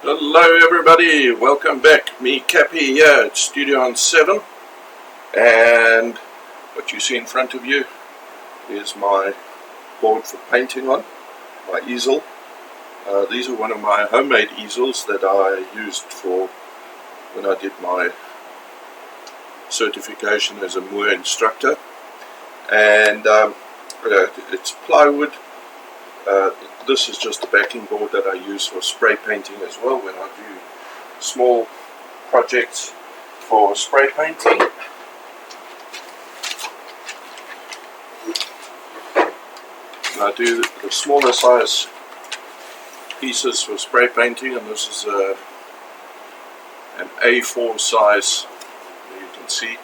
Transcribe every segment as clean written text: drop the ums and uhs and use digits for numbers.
Hello everybody, welcome back. Me Cappy here at Studio on 7, and what you see in front of you is my board for painting on, my easel. These are one of my homemade easels that I used for when I did my certification as a Moor instructor, and it's plywood. This is just a backing board that I use for spray painting as well when I do small projects for spray painting. And I do the smaller size pieces for spray painting, and this is an A4 size, you can see,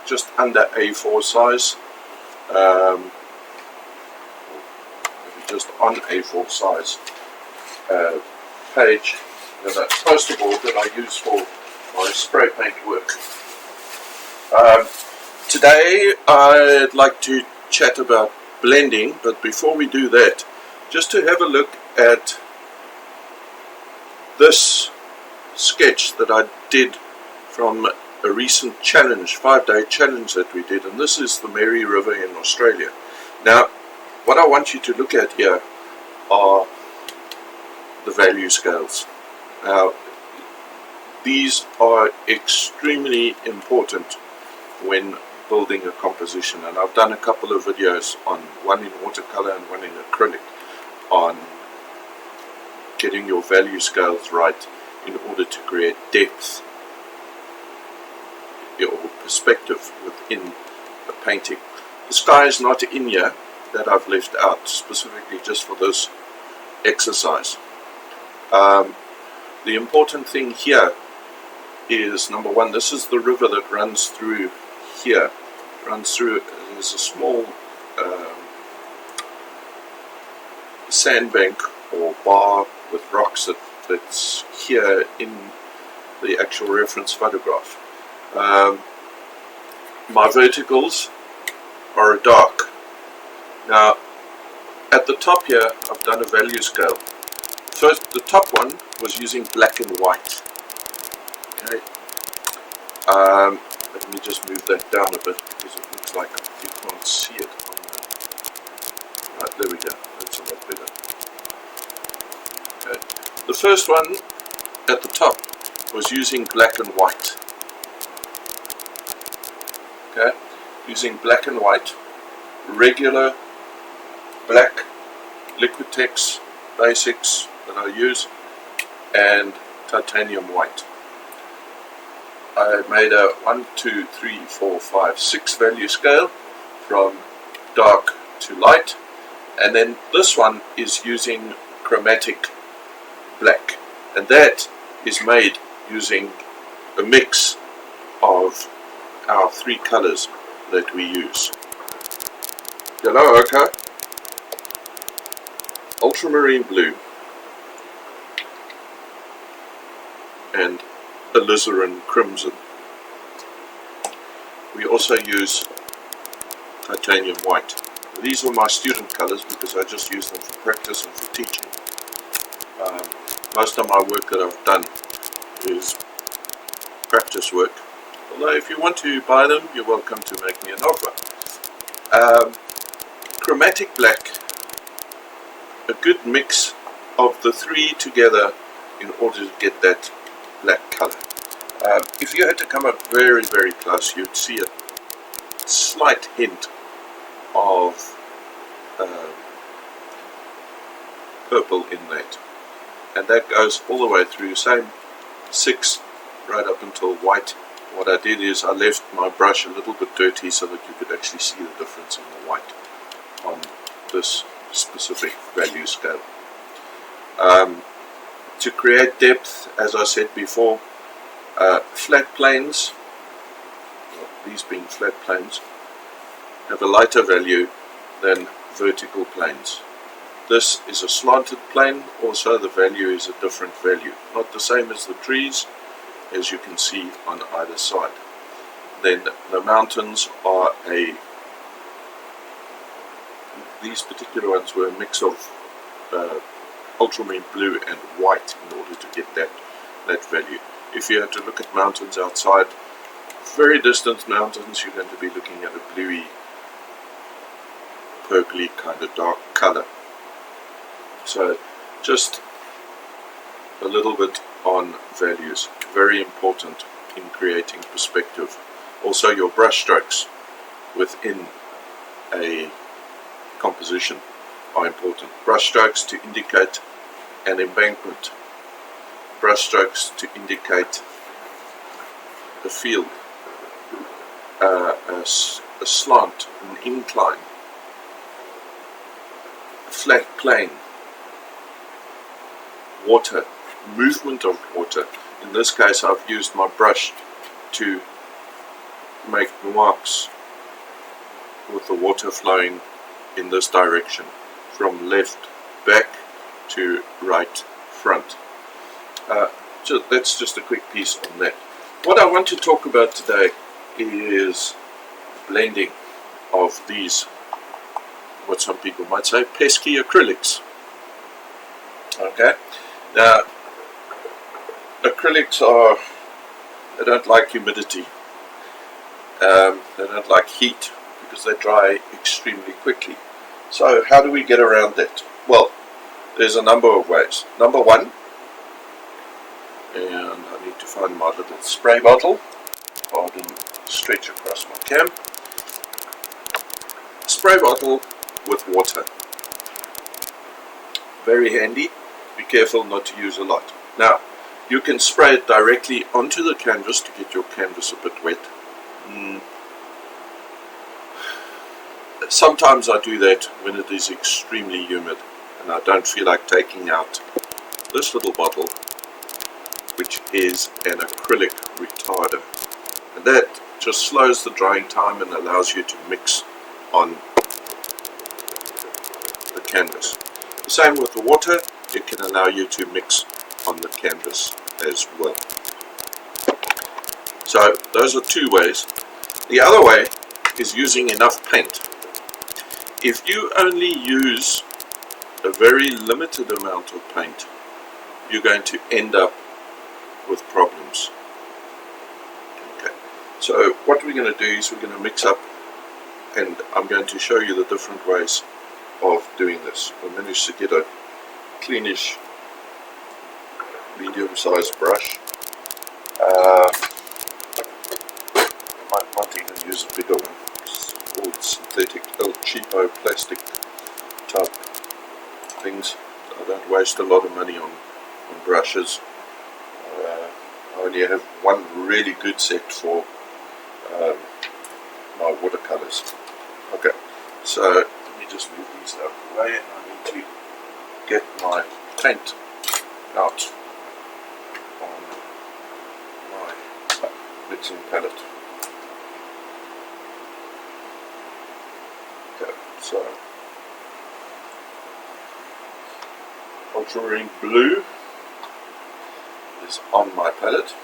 just under A4 size. Just on A4 size page, and a poster board that I use for my spray paint work. Today I'd like to chat about blending, but before we do that, just to have a look at this sketch that I did from a recent challenge, 5-day challenge that we did, and this is the Mary River in Australia. Now, what I want you to look at here are the value scales. Now, these are extremely important when building a composition, and I've done a couple of videos on one in watercolor and one in acrylic on getting your value scales right in order to create depth or perspective within a painting. The sky is not in here, that I've left out specifically just for this exercise. The important thing here is, number one, this is the river that runs through here. There's a small sandbank or bar with rocks that's here in the actual reference photograph. My verticals are dark. Now, at the top here, I've done a value scale. First, the top one was using black and white. Okay. Let me just move that down a bit because it looks like you can't see it on the... Right, there we go. That's a lot better. Okay. The first one at the top was using black and white. Okay. Using black and white, regular black Liquitex basics that I use, and titanium white. I made a 1, 2, 3, 4, 5, 6 value scale from dark to light, and then this one is using chromatic black, and that is made using a mix of our 3 colors that we use: yellow ochre, ultramarine blue, and alizarin crimson. We also use titanium white. These are my student colors because I just use them for practice and for teaching. Most of my work that I've done is practice work, although if you want to buy them, you're welcome to make me an offer. Chromatic black, a good mix of the 3 together in order to get that black color. If you had to come up very, very close, you'd see a slight hint of purple in that, and that goes all the way through, same 6 right up until white. What I did is I left my brush a little bit dirty so that you could actually see the difference in the white on this specific value scale. To create depth, as I said before, flat planes, these being flat planes, have a lighter value than vertical planes. This is a slanted plane, also the value is a different value, not the same as the trees, as you can see on either side. Then the mountains are these particular ones were a mix of ultramarine blue and white in order to get that value. If you had to look at mountains outside, very distant mountains, you're going to be looking at a bluey, purpley kind of dark color. So just a little bit on values, very important in creating perspective. Also your brush strokes within a composition are important. Brush strokes to indicate an embankment, brush strokes to indicate a field, a slant, an incline, a flat plane, water, movement of water. In this case I've used my brush to make marks with the water flowing in this direction from left back to right front. That's just a quick piece on that. What I want to talk about today is blending of these, what some people might say, pesky acrylics. Okay, now acrylics they don't like humidity, they don't like heat because they dry extremely quickly. So how do we get around that? Well, there's a number of ways. Number one, and I need to find my little spray bottle, pardon, stretch across my cam. Spray bottle with water, very handy. Be careful not to use a lot. Now you can spray it directly onto the canvas to get your canvas a bit wet. Sometimes I do that when it is extremely humid and I don't feel like taking out this little bottle, which is an acrylic retarder, and that just slows the drying time and allows you to mix on the canvas. The same with the water, it can allow you to mix on the canvas as well. So those are two ways. The other way is using enough paint. If you only use a very limited amount of paint, you're going to end up with problems. Okay, so what we're going to do is we're going to mix up, and I'm going to show you the different ways of doing this. I managed to get a cleanish medium-sized brush. Might even use a bigger one. It's all synthetic, old cheapo plastic type things. I don't waste a lot of money on brushes. I only have one really good set for my watercolors. Okay, so let me just move these out of the way. I need to get my paint out on my mixing palette. Okay, so ultramarine blue is on my palette.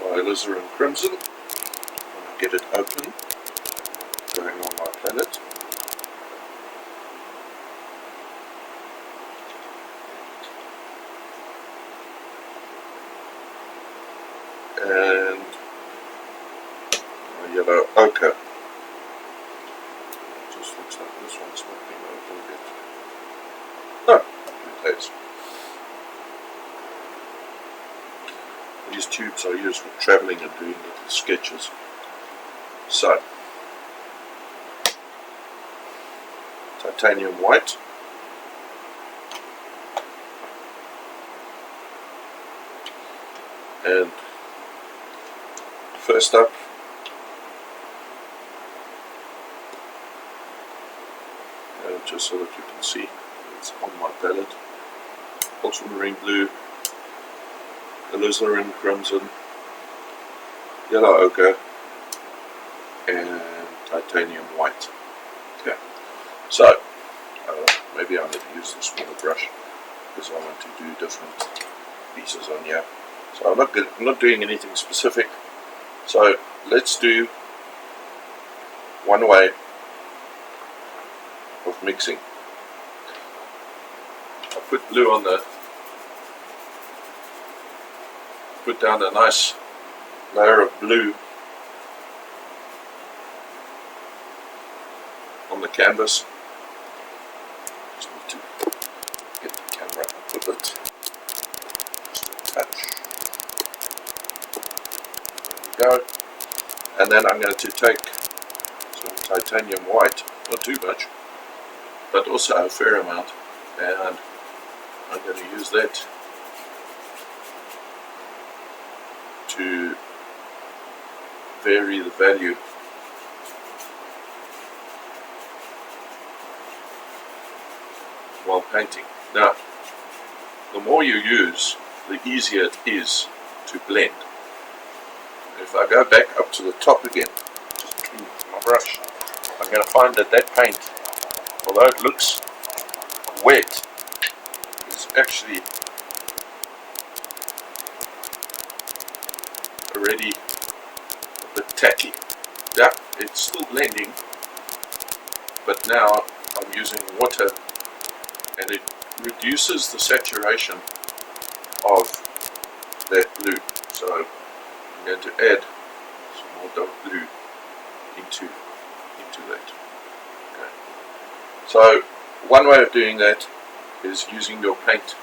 My alizarin crimson, I'm going to get it open, going on my palette. And my yellow ochre. It just looks like this one's not being opened yet. No, it has. These tubes I use for travelling and doing little sketches. So, titanium white. And first up, just so that you can see, it's on my palette, ultramarine blue, alizarin crimson, yellow ochre, and titanium white. Okay, so maybe I'll need to use the smaller brush because I want to do different pieces on here. So I'm not doing anything specific. So let's do one way of mixing. put blue on the, put down a nice layer of blue on the canvas. Just need to get the camera up a bit. Just a touch. There we go. And then I'm going to take some titanium white, not too much, but also a fair amount, and I'm going to use that to vary the value while painting. Now, the more you use, the easier it is to blend. If I go back up to the top again, just clean my brush, I'm going to find that that paint, although it looks wet, is actually already a bit tacky. Yeah, it's still blending, but now I'm using water and it reduces the saturation of that blue. So I'm going to add some more dark blue into that. Okay. So one way of doing that is using your paint,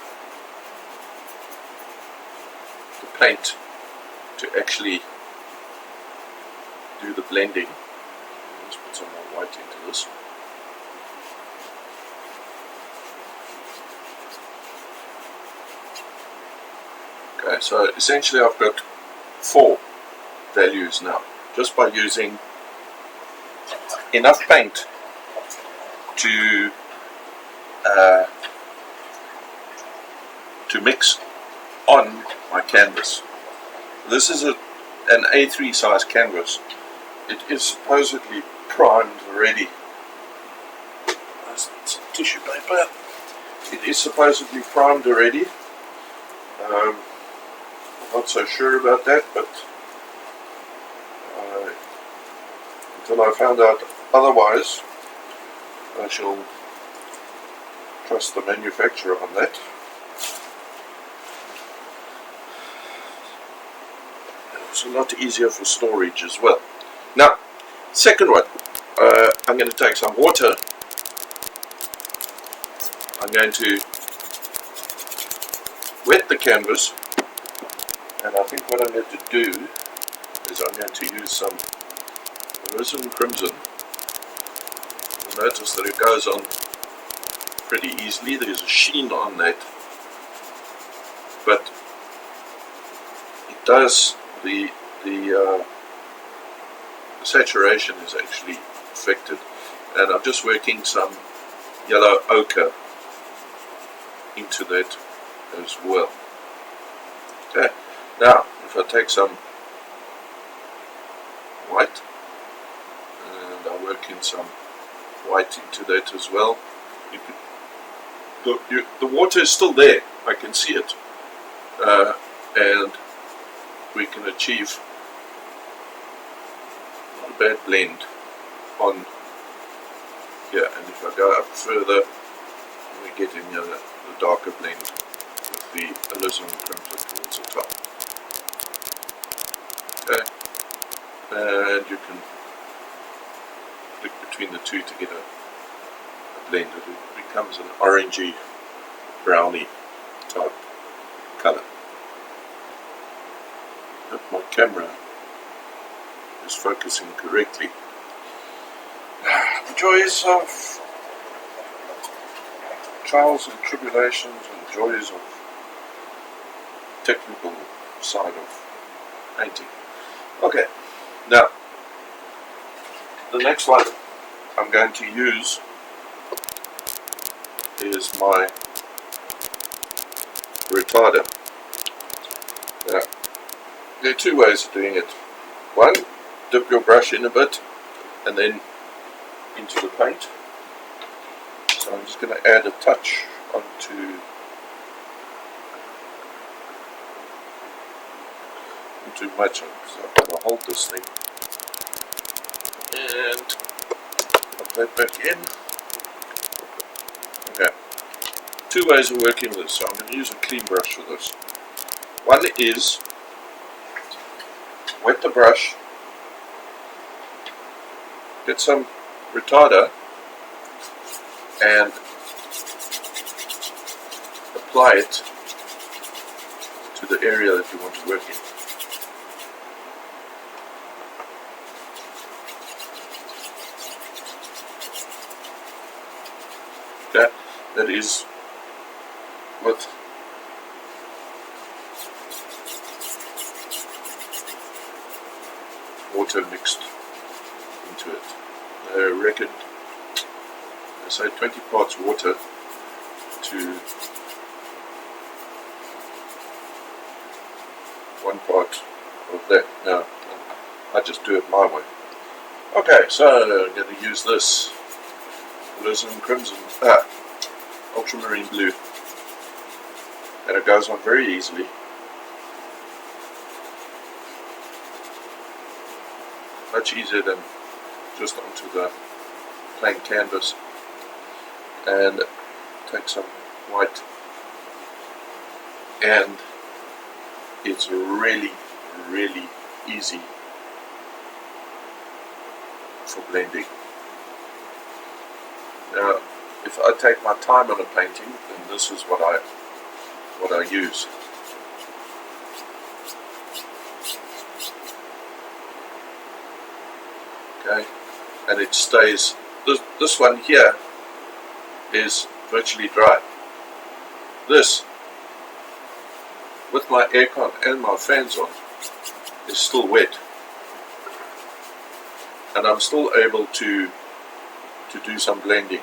the paint, to actually do the blending. Let's put some more white into this. Okay, so essentially I've got 4 values now, just by using enough paint to mix on my canvas. This is an A3 size canvas. It is supposedly primed already. There's some tissue paper. It is supposedly primed already. I'm not so sure about that, but until I found out otherwise, I shall trust the manufacturer on that. It's a lot easier for storage as well. Now, second one, I'm going to take some water. I'm going to wet the canvas, and I think what I'm going to do is I'm going to use some alizarin crimson. You'll notice that it goes on pretty easily. There's a sheen on that, but it does the saturation is actually affected, and I'm just working some yellow ochre into that as well. Okay, now if I take some white and I work in some white into that as well, you can, the water is still there, I can see it, and we can achieve not a bad blend on here. And if I go up further, we get in the darker blend with the alizarin crimson towards the top. Okay, and you can look between the two to get a blend. It becomes an orangey, browny type color. Hope my camera is focusing correctly. The joys of trials and tribulations and joys of technical side of painting. Okay, now the next one I'm going to use is my retarder. Now, there are 2 ways of doing it. One, dip your brush in a bit and then into the paint. So I'm just going to add a touch onto too much, so I'm going to hold this thing and put that back in. Okay, two ways of working this, so I'm going to use a clean brush for this. One is wet the brush, get some retarder and apply it to the area that you want to work in. Okay, that is with water mixed into it. I reckon, I say 20 parts water to 1 part of that. No, I just do it my way. Okay, so I'm going to use this alizarin crimson, ultramarine blue, and it goes on very easily. Much easier than just onto the plain canvas. And take some white, and it's really easy for blending. Now, if I take my time on a painting, then this is what I use. Okay, and it stays. This one here is virtually dry. This, with my aircon and my fans on, is still wet, and I'm still able to do some blending.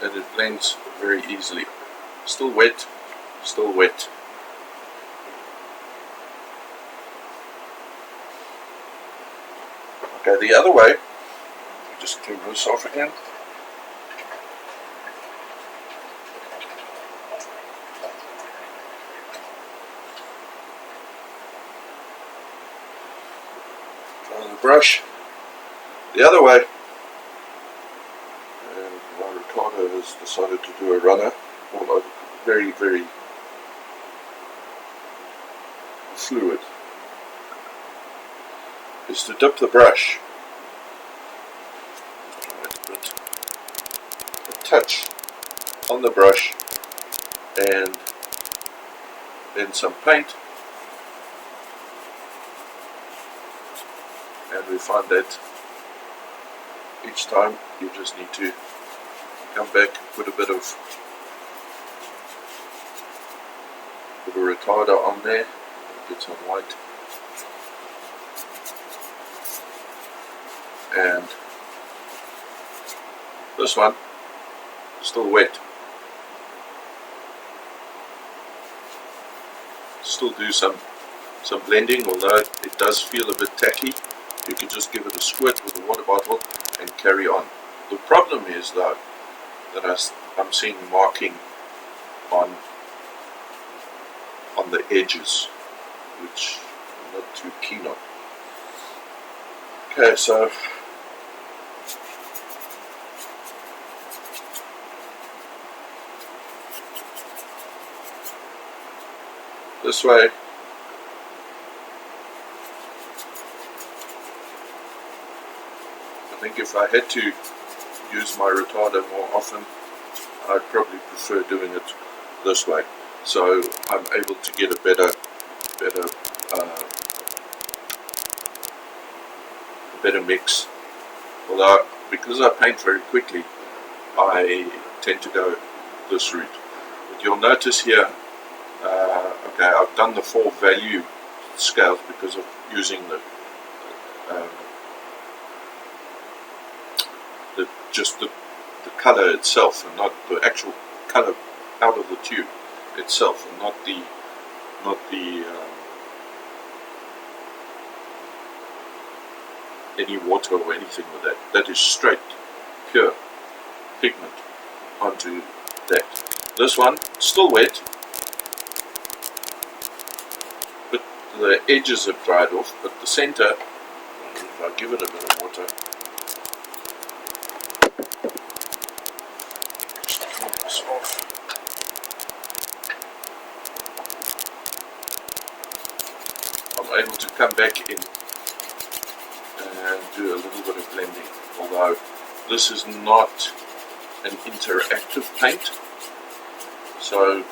And it blends very easily. Still wet, still wet. Okay, the other way, just clean this off again. Try the brush. The other way, and my retarder has decided to do a runner all over, very fluid, is to dip the brush, a touch on the brush, and then some paint, and we find that each time you just need to come back, put a bit of retarder on there, get some white, and this one still wet. Still do some blending, although it does feel a bit tacky. You can just give it a squirt with a water bottle and carry on. The problem is though that I'm seeing marking on the edges, which I'm not too keen on. Okay, so this way I think if I had to use my retarder more often, I'd probably prefer doing it this way, so I'm able to get a better mix. Although because I paint very quickly, I tend to go this route. But you'll notice here, okay, I've done the 4 value scales because of using just the color itself, and not the actual color out of the tube itself, and not the any water or anything with that. That is straight pure pigment onto that. This one still wet, the edges have dried off, but the center, if I give it a bit of water, just clean this off. I'm able to come back in and do a little bit of blending, although this is not an interactive paint, so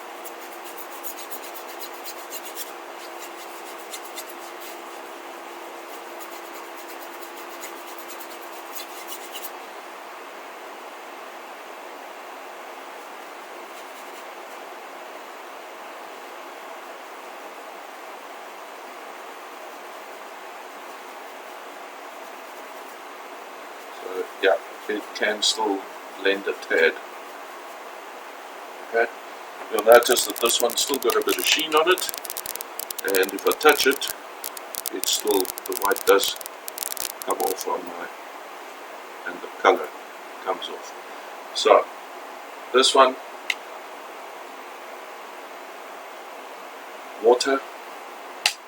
yeah, it can still blend a tad. Okay, you'll notice that this one's still got a bit of sheen on it, and if I touch it, it's still, the white does come off on my, and the color comes off. So this one, water,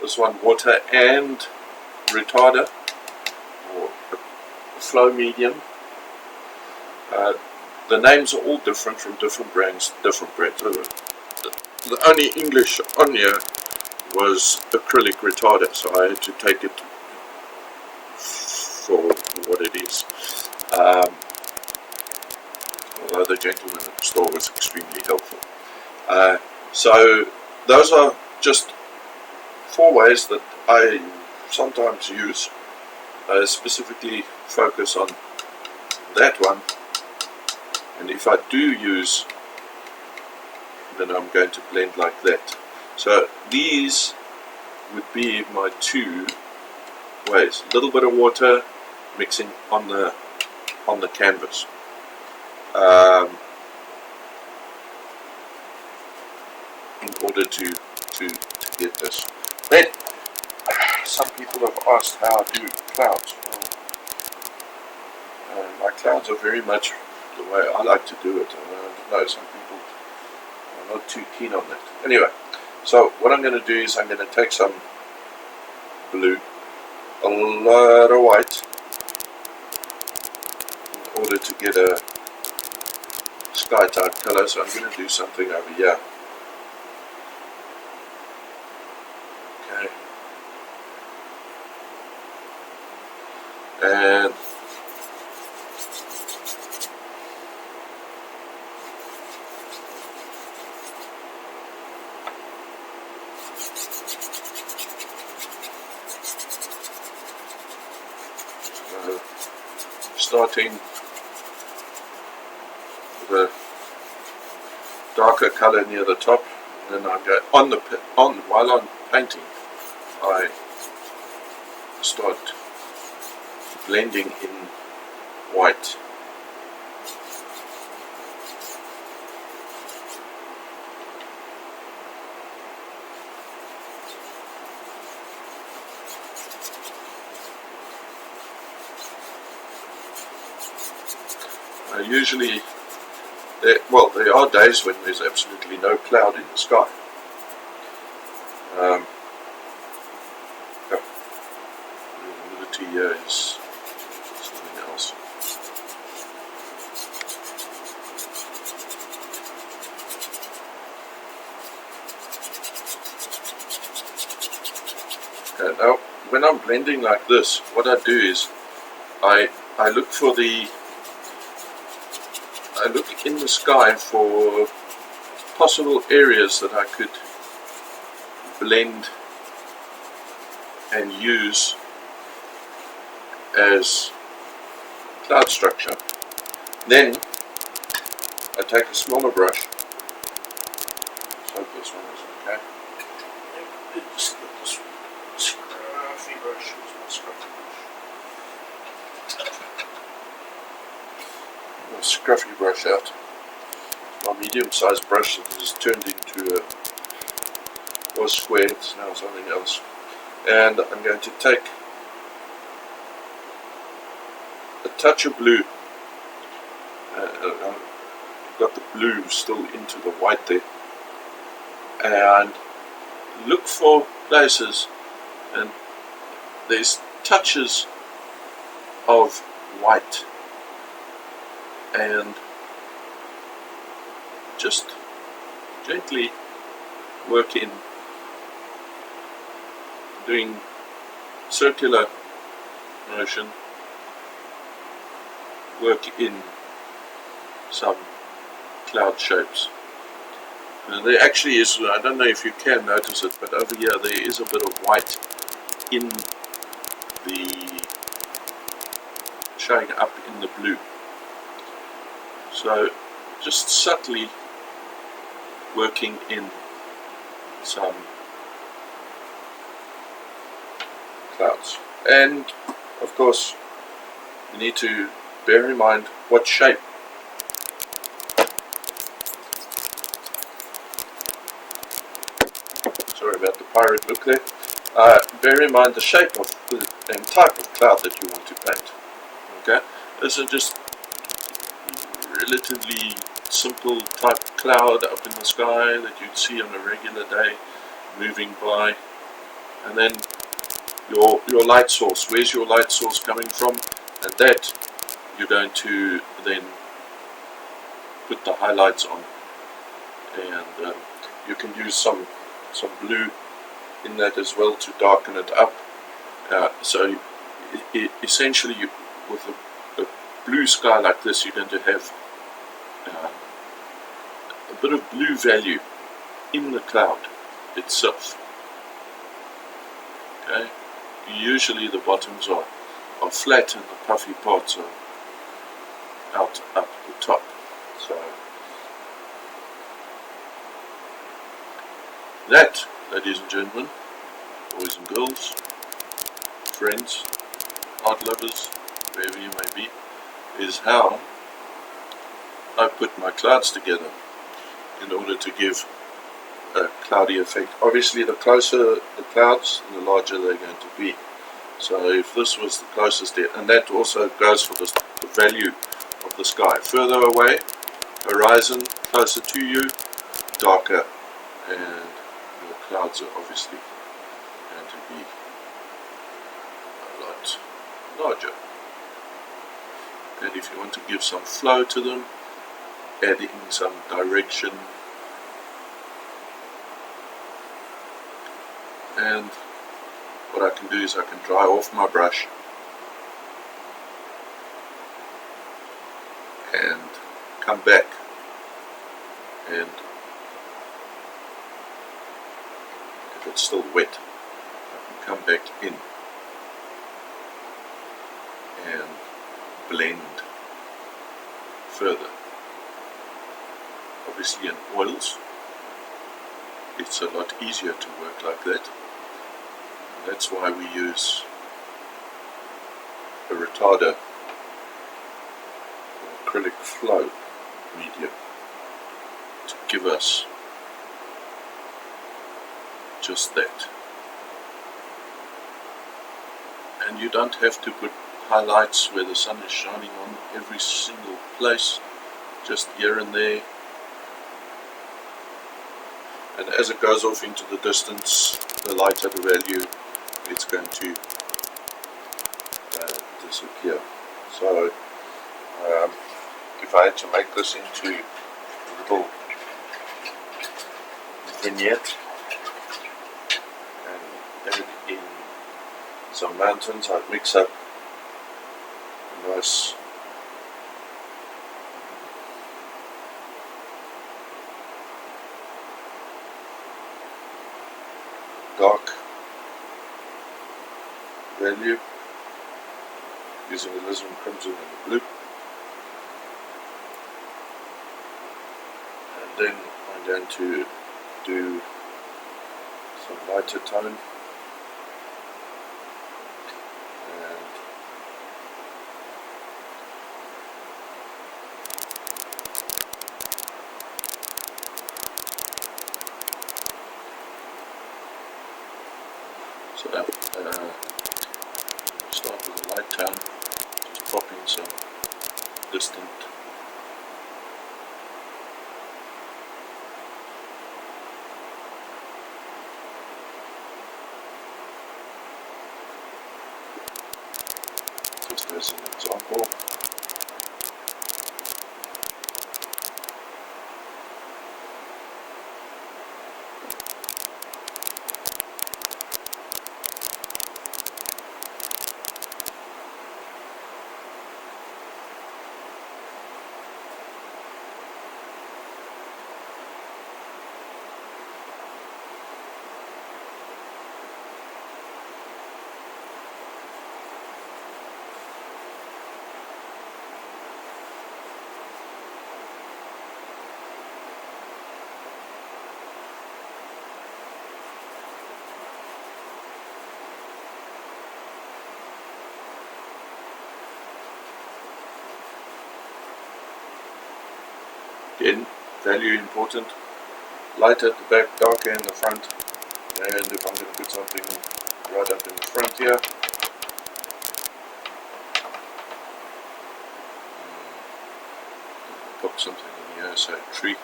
this one water and retarder, or flow medium. The names are all different from different brands. The only English on here was acrylic retarder, so I had to take it for what it is. Although the gentleman at the store was extremely helpful. So those are just 4 ways that I sometimes use. Specifically focus on that one, and if I do use, then I'm going to blend like that. So these would be my 2 ways: a little bit of water mixing on the canvas, in order to get this. Then some people have asked how I do clouds. My clouds are very much the way I like to do it. I know some people are not too keen on that. Anyway, so what I'm going to do is I'm going to take some blue, a lot of white, in order to get a sky type color. So I'm going to do something over here. Okay. And starting with a darker color near the top, and then I go while I'm painting, I start blending in white. Usually, there are days when there's absolutely no cloud in the sky. The humidity here is something else. Okay, now, when I'm blending like this, what I do is I look in the sky for possible areas that I could blend and use as cloud structure. Then I take a smaller brush. Let's hope this one is okay. Just get this scruffy brush. Scruffy brush out. My medium-sized brush that has turned into was square, it's now something else. And I'm going to take a touch of blue. I've got the blue still into the white there, and look for places and there's touches of white, and just gently work in, doing circular motion, work in some cloud shapes. And there actually is, I don't know if you can notice it, but over here there is a bit of white in the, showing up in the blue. So just subtly working in some clouds. And of course you need to bear in mind what shape. Sorry about the pirate look there. Bear in mind the shape of and type of cloud that you want to paint. Okay, this is just relatively simple type of cloud up in the sky that you'd see on a regular day moving by. And then your light source, where's your light source coming from, and that you're going to then put the highlights on. And you can use some blue in that as well to darken it up. So essentially with a blue sky like this, you're going to have a bit of blue value in the cloud itself. Okay, usually the bottoms are flat and the puffy parts are out up the top. So that, ladies and gentlemen, boys and girls, friends, art lovers, wherever you may be, is how I put my clouds together in order to give a cloudy effect. Obviously the closer the clouds, the larger they're going to be. So if this was the closest there, and that also goes for the value of the sky. Further away, horizon, closer to you, darker, and your clouds are obviously going to be a lot larger. And if you want to give some flow to them, add in some direction, and what I can do is I can dry off my brush and come back, and if it's still wet, I can come back in and blend further. Obviously in oils it's a lot easier to work like that. That's why we use a retarder or acrylic flow medium to give us just that. And you don't have to put highlights where the sun is shining on every single place, just here and there. And as it goes off into the distance, the lighter the value, it's going to disappear. So if I had to make this into a little vignette and add in some mountains, I'd mix up a nice dark value using the alizarin crimson and the blue, and then I'm going to do some lighter tone and so start with a light tone, just pop in some distant as an example. Again, value important. Light at the back, darker in the front. And if I'm going to put something right up in the front here, put something in here, say a tree.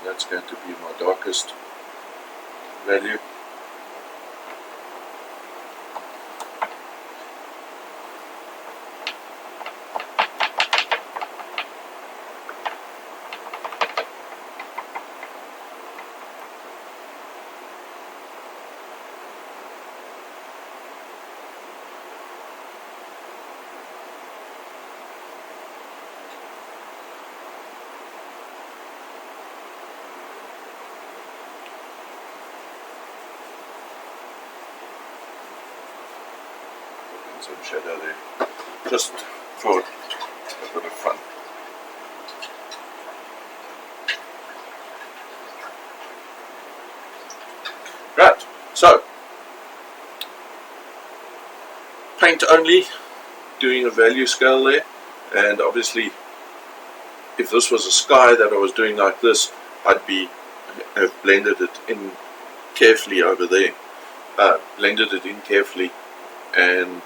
That's going to be my darkest value. Some shadow there, just for a bit of fun. Right, so paint only, doing a value scale there, and obviously if this was a sky that I was doing like this, I'd have blended it in carefully over there, blended it in carefully, and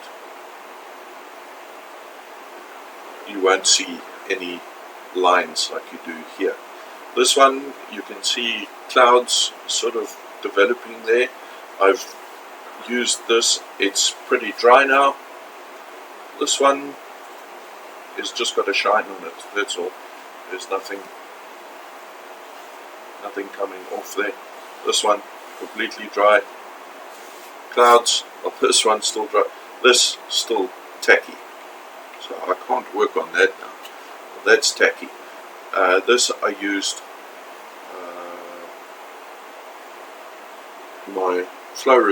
you won't see any lines like you do here. This one you can see clouds sort of developing there. I've used this, it's pretty dry now. This one has just got a shine on it, that's all. There's nothing coming off there. This one completely dry. Clouds, well, this one's still dry. This still tacky. So I can't work on that now. Well, that's tacky. This I used my my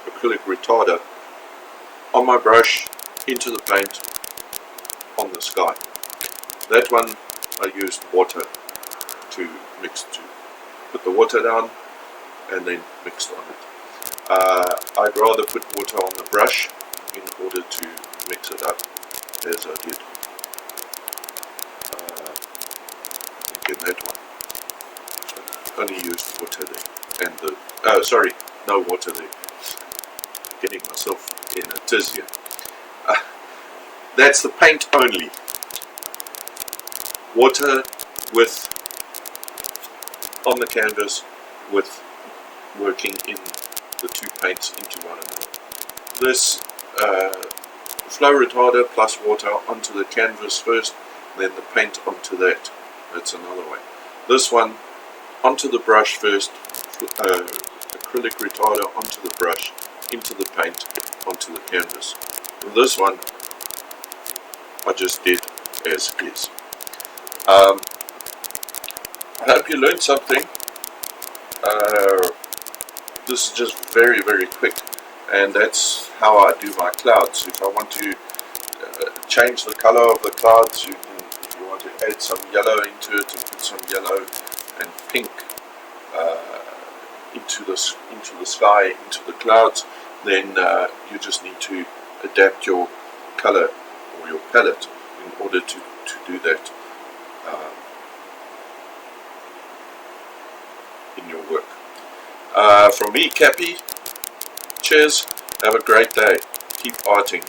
acrylic retarder on my brush into the paint on the sky. That one I used water to mix to. Put the water down and then mixed on it. I'd rather put water on the brush in order to mix it up as I did I think in that one. Only used water there, and the no water there. Getting myself in a tizzy. That's the paint only. Water with on the canvas with working in the two paints into one another. This flow retarder plus water onto the canvas first, then the paint onto that. That's another way. This one onto the brush first, acrylic retarder onto the brush, into the paint, onto the canvas. And this one I just did as is. I hope you learned something. This is just very, very quick, and that's how I do my clouds. If I want to change the color of the clouds, you can, if you want to add some yellow into it and put some yellow and pink into the sky, into the clouds, then you just need to adapt your color or your palette in order to do that in your work. From me, Cappy, cheers, have a great day, keep arting.